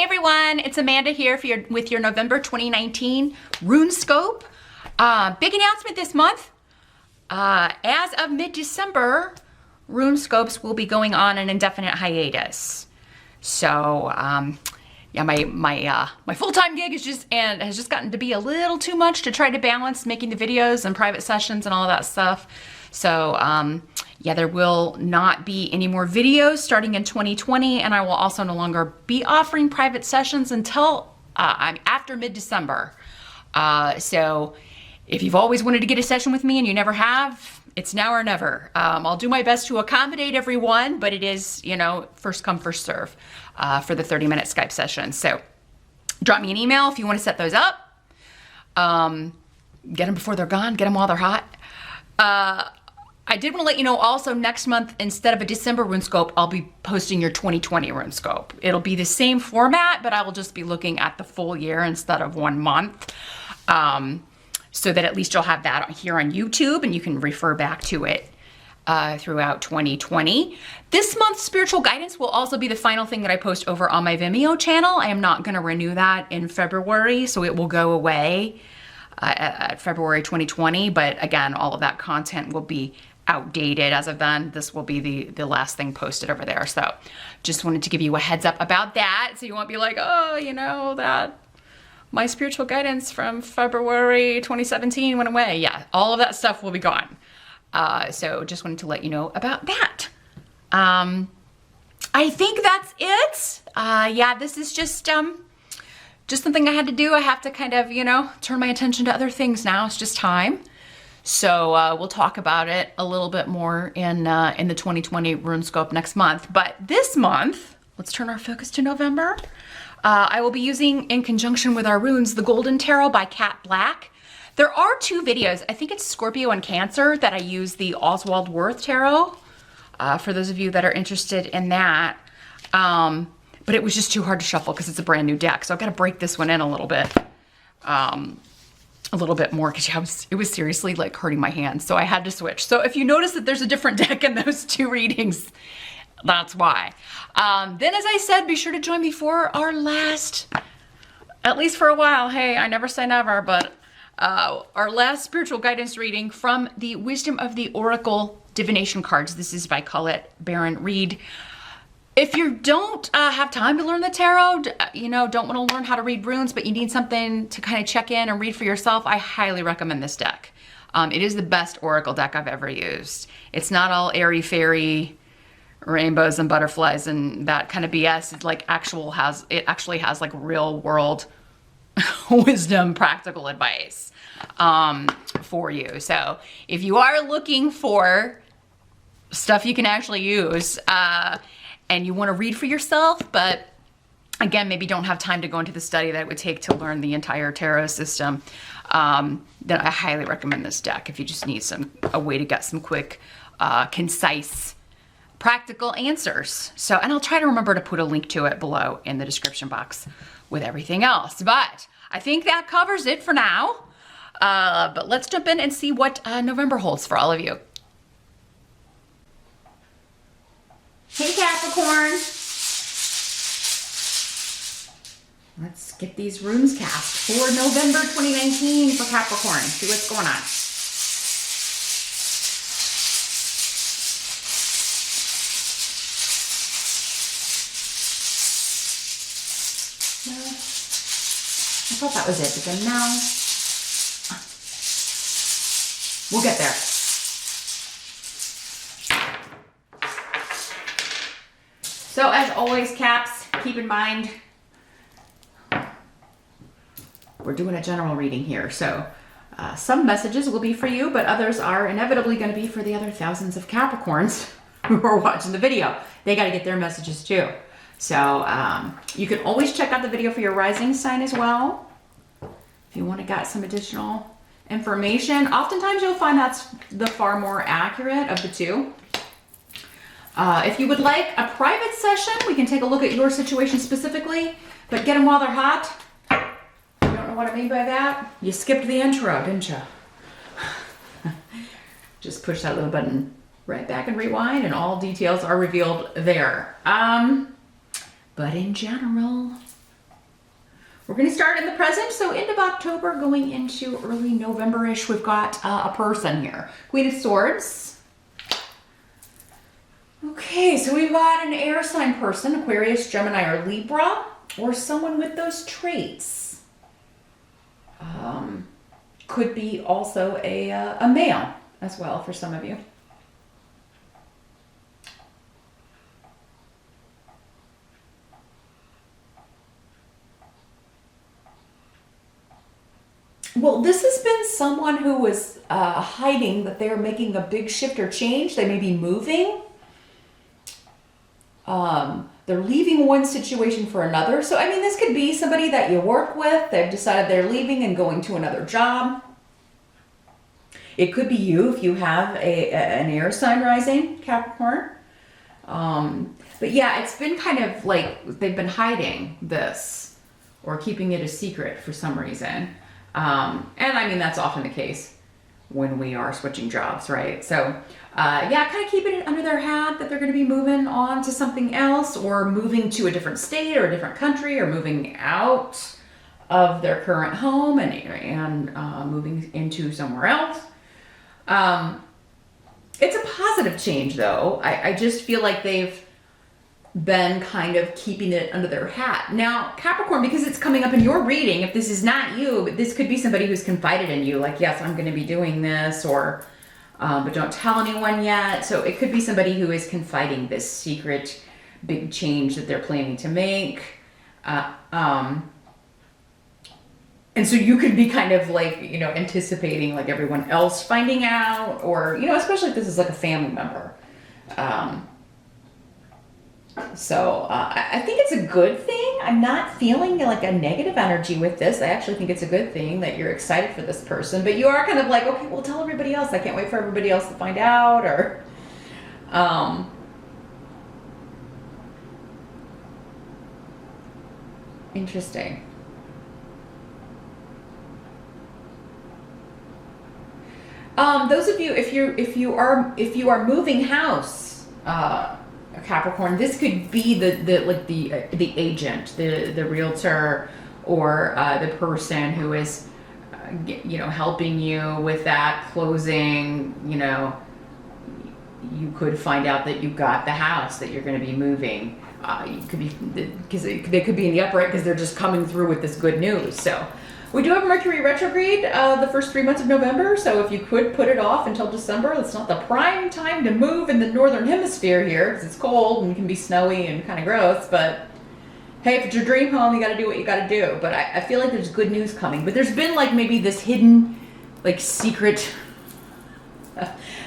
Hey everyone, it's Amanda here with your November 2019 RuneScope. Big announcement this month. As of mid-December, RuneScopes will be going on an indefinite hiatus. So, yeah, my full-time gig has just gotten to be a little too much to try to balance making the videos and private sessions and all of that stuff. So, yeah, there will not be any more videos starting in 2020, and I will also no longer be offering private sessions until after mid-December. So if you've always wanted to get a session with me and you never have, it's now or never. I'll do my best to accommodate everyone, but it is, you know, first come, first serve for the 30-minute Skype session. So drop me an email if you want to set those up. Get them before they're gone, get them while they're hot. I did want to let you know also next month, instead of a December RuneScope, I'll be posting your 2020 RuneScope. It'll be the same format, but I will just be looking at the full year instead of 1 month. So that at least you'll have that here on YouTube and you can refer back to it throughout 2020. This month's spiritual guidance will also be the final thing that I post over on my Vimeo channel. I am not going to renew that in February, so it will go away at February 2020. But again, all of that content will be outdated as of then. This will be the last thing posted over there. So just wanted to give you a heads up about that, so you won't be like, oh, you know, that my spiritual guidance from February 2017 went away. Yeah, all of that stuff will be gone. So just wanted to let you know about that. I think that's it. Yeah, this is just something I had to do. I have to kind of, you know, turn my attention to other things now. It's just time. So we'll talk about it a little bit more in the 2020 RuneScope next month. But this month, let's turn our focus to November. I will be using, in conjunction with our runes, the Golden Tarot by Cat Black. There are 2 videos. I think it's Scorpio and Cancer that I use the Oswald Worth Tarot, for those of you that are interested in that. But it was just too hard to shuffle because it's a brand new deck. So I've got to break this one in a little bit more because it was seriously like hurting my hands. So I had to switch. So if you notice that there's a different deck in those 2 readings, that's why. Then, as I said, be sure to join me for our last, at least for a while, hey, I never say never, but our last spiritual guidance reading from the Wisdom of the Oracle divination cards. This is by Colette Baron Reed. If you don't have time to learn the tarot, you know, don't want to learn how to read runes, but you need something to kind of check in and read for yourself, I highly recommend this deck. It is the best oracle deck I've ever used. It's not all airy-fairy rainbows and butterflies and that kind of BS. It's like it actually has like real world wisdom, practical advice for you. So if you are looking for stuff you can actually use and you want to read for yourself, but again, maybe don't have time to go into the study that it would take to learn the entire tarot system, then I highly recommend this deck if you just need a way to get some quick, concise, practical answers. So, and I'll try to remember to put a link to it below in the description box with everything else. But I think that covers it for now. But let's jump in and see what November holds for all of you. Hey Capricorn. Let's get these runes cast for November 2019 for Capricorn. See what's going on. I thought that was it, but then no. We'll get there. So as always, Caps, keep in mind, we're doing a general reading here. So some messages will be for you, but others are inevitably going to be for the other thousands of Capricorns who are watching the video. They got to get their messages too. So you can always check out the video for your rising sign as well if you want to get some additional information. Oftentimes you'll find that's the far more accurate of the 2. If you would like a private session, we can take a look at your situation specifically, but get them while they're hot. You don't know what I mean by that? You skipped the intro, didn't you? Just push that little button right back and rewind, and all details are revealed there. But in general, We're going to start in the present. So end of October going into early November-ish, we've got a person here. Queen of Swords. Okay, so we've got an air sign person, Aquarius, Gemini, or Libra, or someone with those traits. Could be also a male as well for some of you. Well, this has been someone who was hiding that they're making a big shift or change. They may be moving. They're leaving one situation for another. So, I mean, this could be somebody that you work with. They've decided they're leaving and going to another job. It could be you if you have an air sign rising, Capricorn. But yeah, it's been kind of like they've been hiding this or keeping it a secret for some reason. And I mean, that's often the case when we are switching jobs, right? So, yeah, kind of keeping it under their hat that they're going to be moving on to something else or moving to a different state or a different country or moving out of their current home and moving into somewhere else. It's a positive change though. I just feel like they've been kind of keeping it under their hat. Now, Capricorn, because it's coming up in your reading, if this is not you, but this could be somebody who's confided in you, like, yes, I'm going to be doing this, or, but don't tell anyone yet. So it could be somebody who is confiding this secret big change that they're planning to make. And so you could be kind of like, you know, anticipating like everyone else finding out, or, you know, especially if this is like a family member. So I think it's a good thing. I'm not feeling like a negative energy with this. I actually think it's a good thing that you're excited for this person, but you are kind of like, okay, well, tell everybody else. I can't wait for everybody else to find out, or, interesting. Those of you, if you are moving house, Capricorn, this could be the agent, the realtor, or the person who is, you know, helping you with that closing. You know, you could find out that you got the house that you're going to be moving. You could be, because they could be in the upright because they're just coming through with this good news. So. We do have Mercury retrograde the first 3 months of November, so if you could put it off until December, it's not the prime time to move in the northern hemisphere here, because it's cold and can be snowy and kind of gross, but hey, if it's your dream home, you got to do what you got to do. But I feel like there's good news coming, but there's been like maybe this hidden, like secret,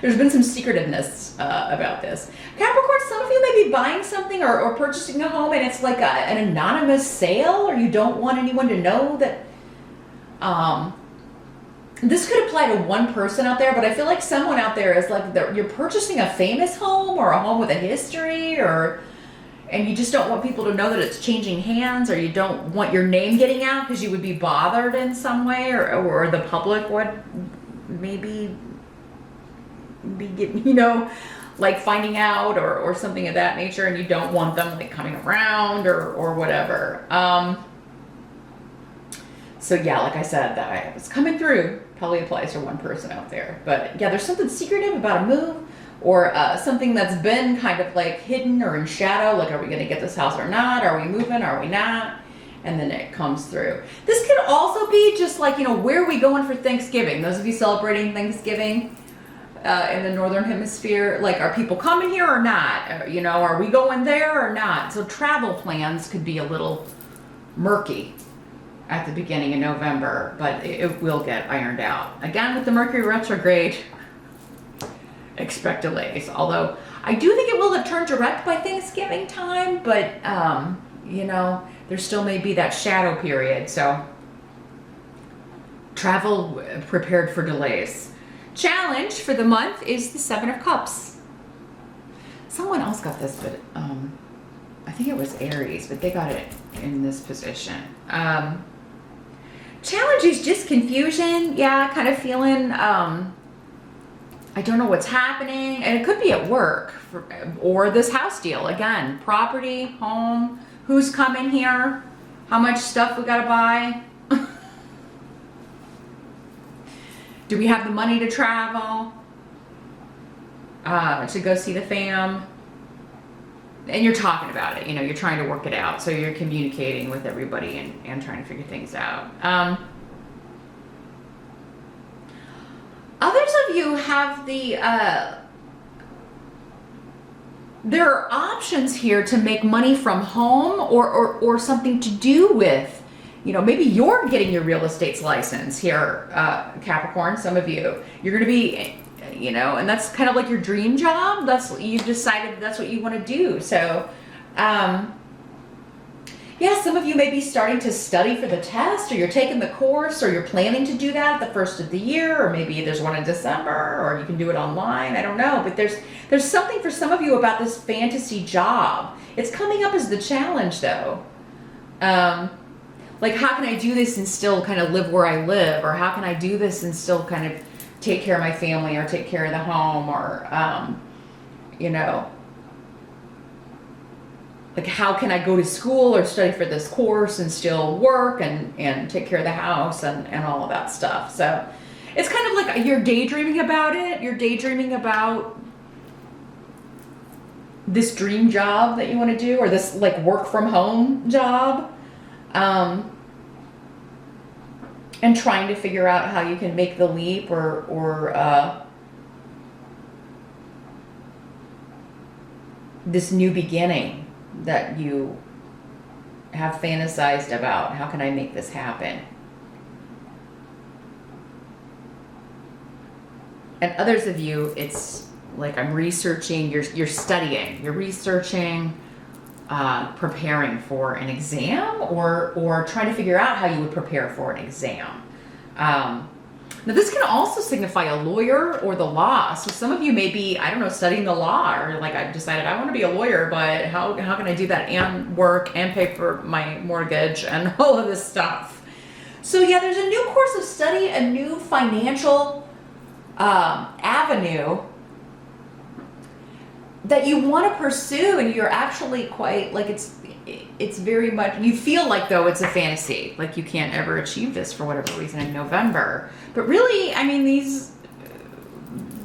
there's been some secretiveness about this. Capricorn, some of you may be buying something or purchasing a home, and it's like an anonymous sale, or you don't want anyone to know that. This could apply to one person out there, but I feel like someone out there is like, you're purchasing a famous home or a home with a history, and you just don't want people to know that it's changing hands, or you don't want your name getting out because you would be bothered in some way, or the public would maybe be getting, you know, like finding out or something of that nature, and you don't want them like coming around or whatever. So yeah, like I said, that it's coming through. Probably applies to one person out there. But yeah, there's something secretive about a move, or something that's been kind of like hidden or in shadow. Like, are we going to get this house or not? Are we moving? Are we not? And then it comes through. This could also be just like, you know, where are we going for Thanksgiving? Those of you celebrating Thanksgiving in the Northern Hemisphere, like, are people coming here or not? You know, are we going there or not? So travel plans could be a little murky at the beginning of November, but it will get ironed out. Again, with the Mercury retrograde, expect delays. Although I do think it will have turned direct by Thanksgiving time, but you know, there still may be that shadow period. So travel prepared for delays. Challenge for the month is the 7 of Cups. Someone else got this, but I think it was Aries, but they got it in this position. Challenge is just confusion. Yeah, kind of feeling, I don't know what's happening. And it could be at work or this house deal. Again, property, home, who's coming here, How much stuff we gotta buy? Do we have the money to travel? To go see the fam? And you're talking about it, you know, you're trying to work it out. So you're communicating with everybody and trying to figure things out. Others of you have there are options here to make money from home or something to do with, you know, maybe you're getting your real estate's license here, Capricorn, some of you. You're going to be, you know, and that's kind of like your dream job. You've decided that's what you want to do. So, yeah, some of you may be starting to study for the test, or you're taking the course, or you're planning to do that the first of the year, or maybe there's one in December, or you can do it online. I don't know, but there's something for some of you about this fantasy job. It's coming up as the challenge, though. Like, how can I do this and still kind of live where I live, or how can I do this and still kind of take care of my family, or take care of the home, or you know. Like, how can I go to school or study for this course and still work and take care of the house and all of that stuff. So it's kind of like you're daydreaming about it. You're daydreaming about this dream job that you want to do, or this like work from home job. And trying to figure out how you can make the leap or this new beginning that you have fantasized about. How can I make this happen? And others of you, it's like I'm researching, you're studying, you're researching, preparing for an exam or trying to figure out how you would prepare for an exam. Now this can also signify a lawyer or the law. So some of you may be, I don't know, studying the law, or like I've decided I want to be a lawyer, but how can I do that and work and pay for my mortgage and all of this stuff? So yeah, there's a new course of study, a new financial avenue that you want to pursue, and you're actually quite like it's very much, you feel like though it's a fantasy, like you can't ever achieve this for whatever reason in November. But really, I mean,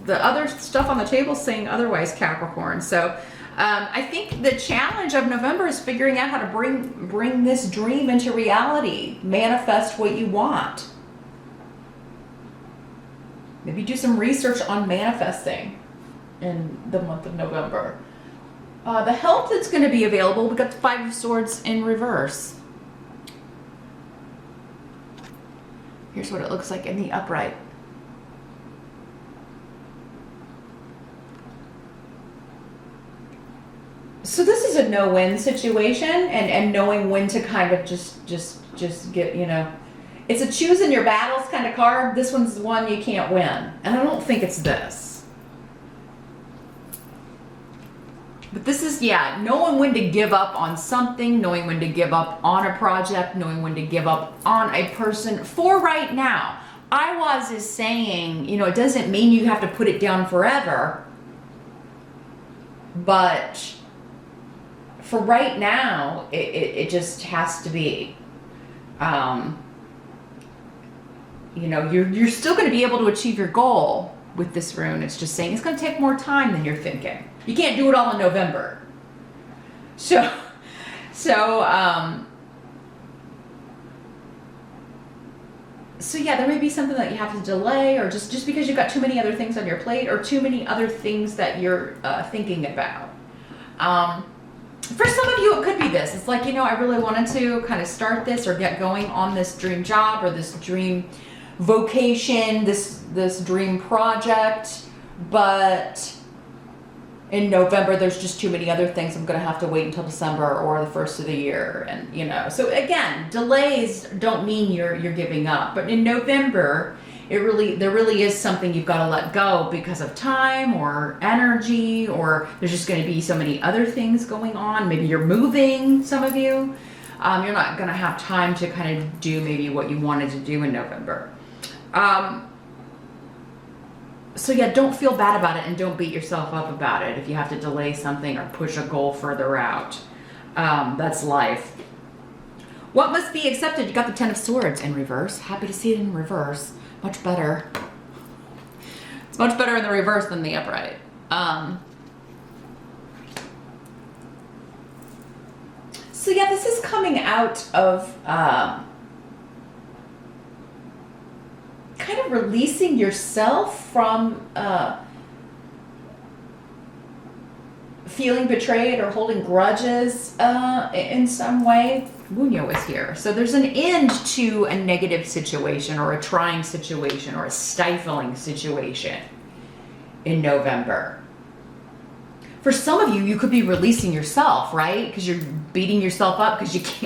the other stuff on the table is saying otherwise, Capricorn. So I think the challenge of November is figuring out how to bring this dream into reality, manifest what you want. Maybe do some research on manifesting in the month of November. The help that's going to be available, we've got the Five of Swords in reverse. Here's what it looks like in the upright. So this is a no-win situation, and knowing when to kind of just get, you know, it's a choosing your battles kind of card. This one's the one you can't win. And I don't think it's this. But this is, yeah, knowing when to give up on something, knowing when to give up on a project, knowing when to give up on a person for right now. Iwaz is saying, you know, it doesn't mean you have to put it down forever, but for right now, it just has to be, you know, you're still going to be able to achieve your goal with this rune. It's just saying it's going to take more time than you're thinking. You can't do it all in November. So yeah, there may be something that you have to delay, or just because you've got too many other things on your plate, or too many other things that you're thinking about. For some of you, it could be this. It's like, you know, I really wanted to kind of start this or get going on this dream job or this dream vocation, this dream project, but in November, there's just too many other things. I'm going to have to wait until December or the first of the year. And, you know, so again, delays don't mean you're giving up. But in November, there really is something you've got to let go because of time or energy, or there's just going to be so many other things going on. Maybe you're moving, some of you. You're not going to have time to kind of do maybe what you wanted to do in November. So yeah, don't feel bad about it, and don't beat yourself up about it if you have to delay something or push a goal further out. That's life. What must be accepted? You got the Ten of Swords in reverse. Happy to see it in reverse. Much better. It's much better in the reverse than the upright. So yeah, this is coming out of kind of releasing yourself from feeling betrayed or holding grudges in some way. Munyo is here. So there's an end to a negative situation or a trying situation or a stifling situation in November. For some of you, you could be releasing yourself, right? Because you're beating yourself up because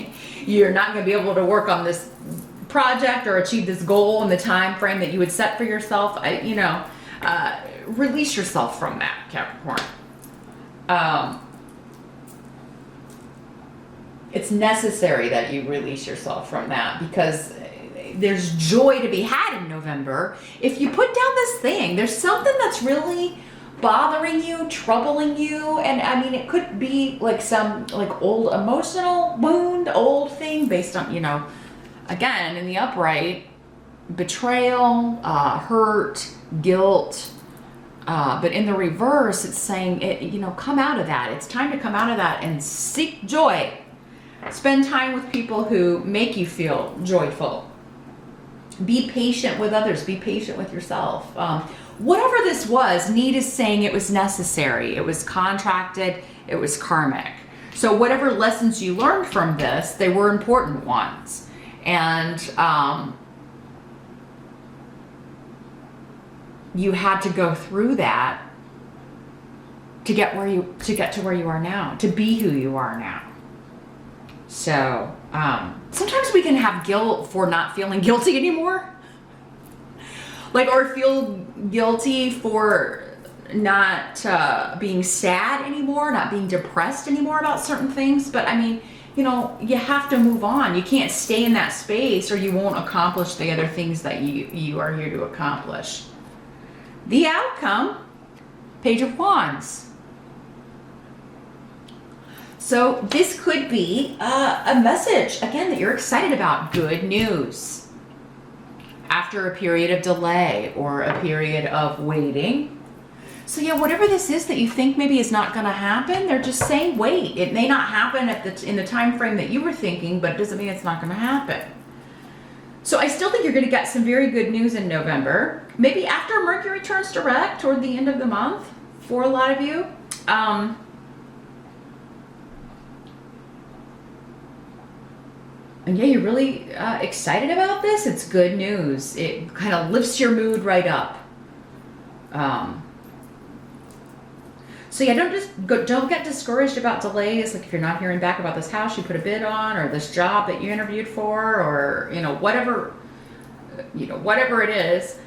you're not going to be able to work on this project or achieve this goal in the time frame that you would set for yourself. Release yourself from that, Capricorn. It's necessary that you release yourself from that because there's joy to be had in November. If you put down this thing, there's something that's really bothering you, troubling you, and I mean, it could be like some like old emotional wound, old thing based on, again, in the upright, betrayal, hurt, guilt. But in the reverse, it's saying, come out of that. It's time to come out of that and seek joy. Spend time with people who make you feel joyful. Be patient with others. Be patient with yourself. Whatever this was, need is saying it was necessary. It was contracted. It was karmic. So whatever lessons you learned from this, they were important ones. And you had to go through that to get to where you are now, to be who you are now. So sometimes we can have guilt for not feeling guilty anymore. Or feel guilty for not being sad anymore, not being depressed anymore about certain things. But I mean, you have to move on. You can't stay in that space or you won't accomplish the other things that you are here to accomplish. The outcome, Page of Wands. So this could be a message, again, that you're excited about. Good news. After a period of delay or a period of waiting. So yeah, whatever this is that you think maybe is not going to happen, they're just saying wait. It may not happen in the time frame that you were thinking, but it doesn't mean it's not going to happen. So I still think you're going to get some very good news in November. Maybe after Mercury turns direct toward the end of the month for a lot of you. And yeah, you're really excited about this. It's good news. It kind of lifts your mood right up. So yeah, don't get discouraged about delays. Like if you're not hearing back about this house you put a bid on, or this job that you interviewed for, or whatever it is,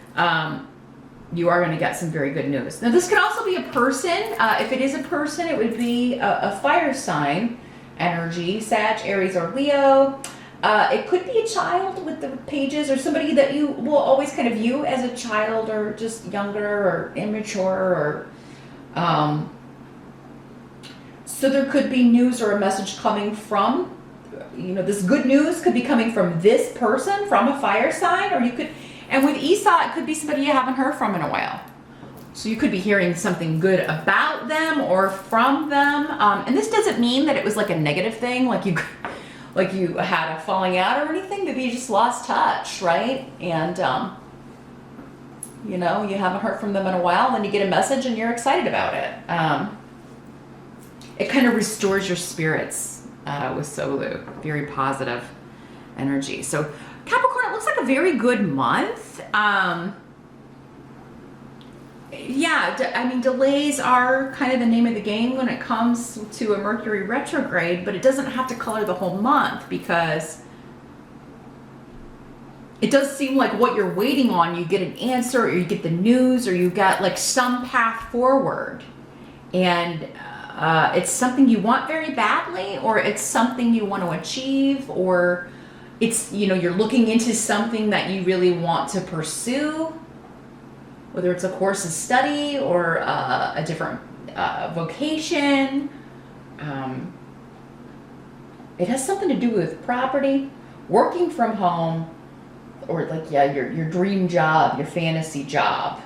you are going to get some very good news. Now this could also be a person. If it is a person, it would be a fire sign energy, Sag, Aries, or Leo. It could be a child with the pages, or somebody that you will always kind of view as a child, or just younger or immature, or so there could be news or a message coming from, this good news could be coming from this person, from a fire sign, or you could, and with Esau, it could be somebody you haven't heard from in a while. So you could be hearing something good about them or from them. And this doesn't mean that it was like a negative thing, like you had a falling out or anything. Maybe you just lost touch, right? And you haven't heard from them in a while, then you get a message and you're excited about it. It kind of restores your spirits with Solu. Very positive energy. So Capricorn, it looks like a very good month. Delays are kind of the name of the game when it comes to a Mercury retrograde, but it doesn't have to color the whole month, because it does seem like what you're waiting on, you get an answer, or you get the news, or you get like some path forward. And it's something you want very badly, or it's something you want to achieve, or it's, you're looking into something that you really want to pursue, whether it's a course of study or a different vocation. It has something to do with property, working from home, or like, yeah, your dream job, your fantasy job.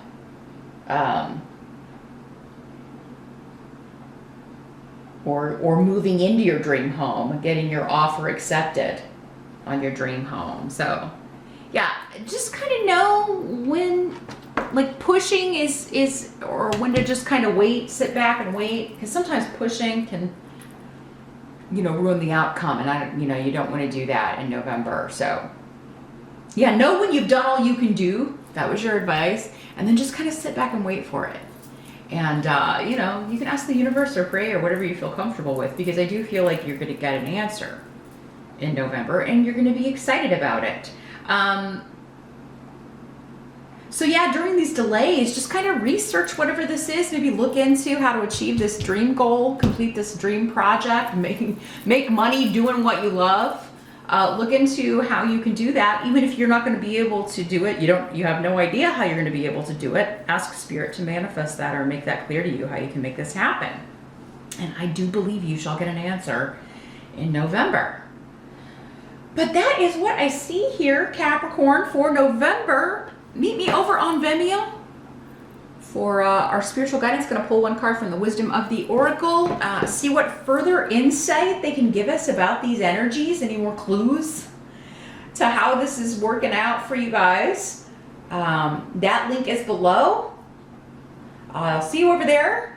Or moving into your dream home, getting your offer accepted on your dream home. So yeah, just kind of know when, like, pushing is or when to just kind of wait, sit back and wait, because sometimes pushing can, you know, ruin the outcome, and you don't want to do that in November. So yeah, know when you've done all you can do. That was your advice. And then just kind of sit back and wait for it. And, you know, you can ask the universe or pray or whatever you feel comfortable with, because I do feel like you're going to get an answer in November and you're going to be excited about it. So yeah, during these delays, just kind of research whatever this is. Maybe look into how to achieve this dream goal, complete this dream project, make money doing what you love. Look into how you can do that, even if you're not going to be able to do it. You have no idea how you're going to be able to do it. Ask Spirit to manifest that or make that clear to you, how you can make this happen. And I do believe you shall get an answer in November. But that is what I see here, Capricorn, for November. Meet me over on Vimeo for our spiritual guidance. Going to pull one card from the Wisdom of the Oracle. See what further insight they can give us about these energies. Any more clues to how this is working out for you guys. That link is below. I'll see you over there.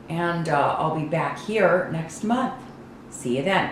And I'll be back here next month. See you then.